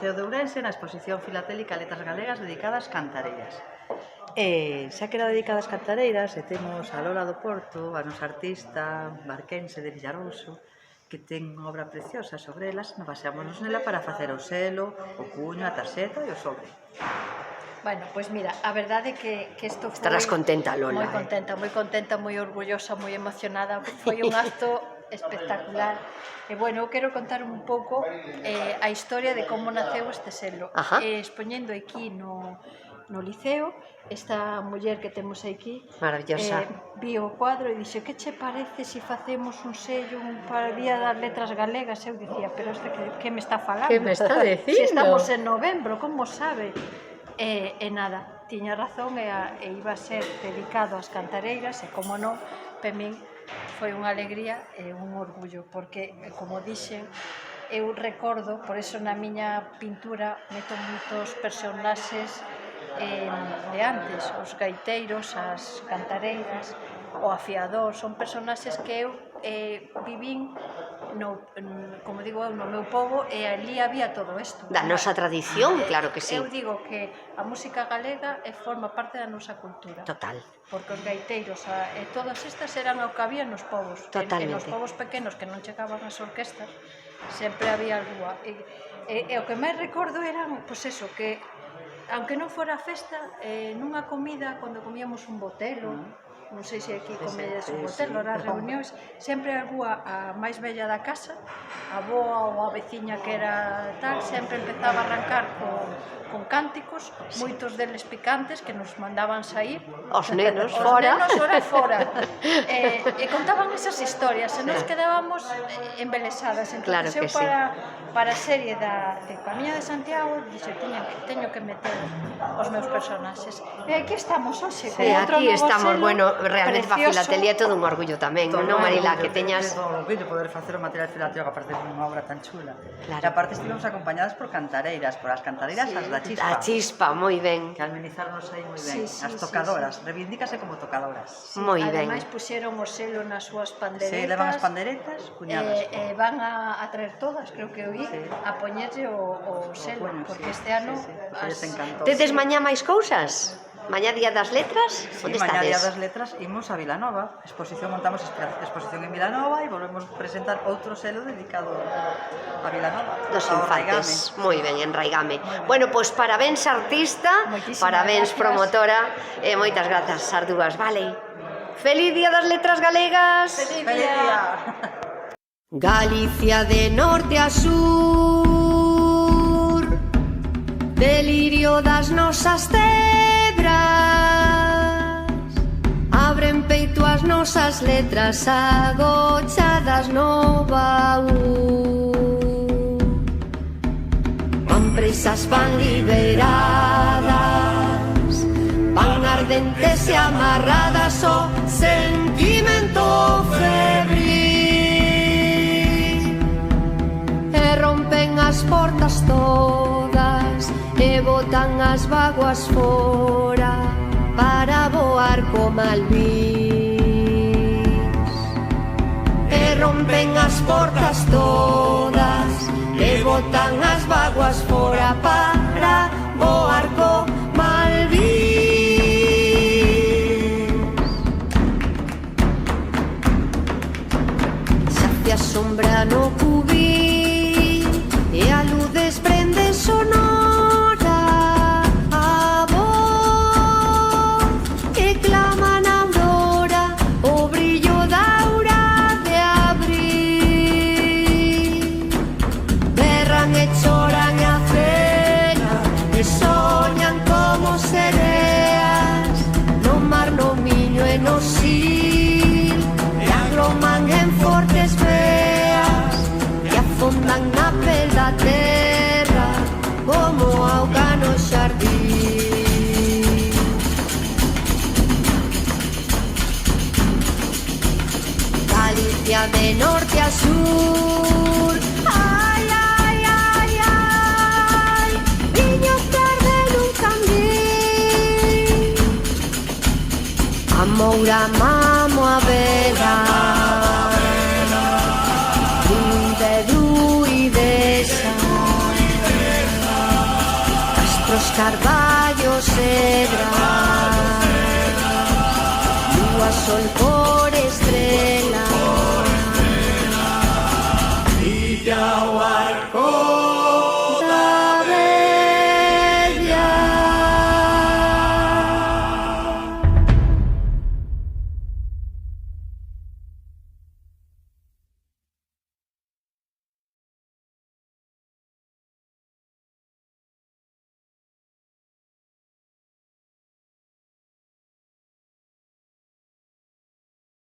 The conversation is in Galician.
Liceo de Ourense na exposición filatélica Letras Galegas dedicadas ás cantareiras. Xa que era dedicada ás cantareiras, temos a Lola do Porto, a nosa artista barquense de Villarouso, que ten unha obra preciosa sobre elas, nos baseámonos nela para facer o selo, o cuño, a tarxeta e o sobre. Bueno, pois mira, a verdade é que isto foi... Estarás contenta, Lola. Moi contenta, moi orgullosa, moi emocionada. Foi un acto espectacular. E, bueno, eu quero contar un pouco a historia de como naceu este selo. Expoñendo aquí no Liceo, esta muller que temos aquí, maravillosa, vi o cuadro e dixe, que che parece se facemos un sello para o Día das Letras Galegas? Eu dicía, pero este que me está falando? Que me está dicindo? Se estamos en novembro, como sabe? E nada, tiña razón e iba a ser dedicado ás cantareiras e, como non, para min foi unha alegría e un orgullo, porque, como dixen, eu recordo, por iso na miña pintura meto moitos personaxes de antes, os gaiteiros, as cantareiras, o afiador, son personaxes que eu vivín, como digo eu, no meu pobo, e ali había todo isto. Da nosa tradición, claro que sí. Eu digo que a música galega forma parte da nosa cultura. Total. Porque os gaiteiros e todas estas eran o que había nos povos. Totalmente. E nos povos pequenos que non chegaban as orquestas, sempre había algúa. E o que máis recordo eran, pois eso, que aunque non fora festa, nunha comida, cando comíamos un botelo, non sei se aquí comedes un botelo, nas reunións, sempre algúa a máis bella da casa, a boa ou a veciña que era tal, sempre empezaba a arrancar con cánticos, moitos deles picantes, que nos mandaban sair. Os nenos fora. Os nenos ora fora. E contaban esas historias, e nos quedábamos embelesadas. Claro que sí. Para a serie de Camiña de Santiago, dixe, teño que meter os meus personaxes. E aquí estamos hoxe. Sí, aquí estamos, bueno, realmente para a filatelía é todo un orgullo tamén, non, Marila, que teñas... Todo un orgullo poder facer o material filatélico a partir dunha obra tan chula. Claro. E aparte estivemos acompañadas por cantareiras, por as cantareiras as da Chispa. A Chispa, moi ben. Que amenizaronnos aí moi ben. As tocadoras, reivindícase como tocadoras. Moi ben. Ademais puxeron o selo nas súas panderetas. Sí, levan as panderetas cuñadas. E van a traer todas, creo que oí, a poñerlle o selo, porque este ano... Tedes mañá máis cousas? Mañá Día das Letras? Onde estades? Mañá Día das Letras imos a Vilanova. Montamos exposición en Vilanova e volvemos a presentar outro selo dedicado a Vilanova. Dos infantes. Moi ben, en Raigame. Bueno, pois parabéns artista, parabéns promotora e moitas grazas ás dúas, vale? Feliz Día das Letras Galegas! Feliz día! Galicia de norte a sur, delirio das nosas cebras, abren peito as nosas letras agochadas no baú. Van presas, van liberadas, van ardentes e amarradas o sentimento febril. Rompen as portas todas e botan as vaguas fora para voar como albís. E rompen as portas todas e botan as vaguas fora para voar como albís. Xa te asombra no cubil e a luz desprende sonora a voz que clama na aurora o brillo da aura de abril. Berran e choran e acenan e soñan como sereas no mar, no Miño e no Sil, e agloman en fortes veas e afondan na pel da terra como auga no xardín. Galicia de norte a sur, ai, ai, ai, ai, niños perden un candil, a moura mamo a vela, un de druidesa, carballos e gras.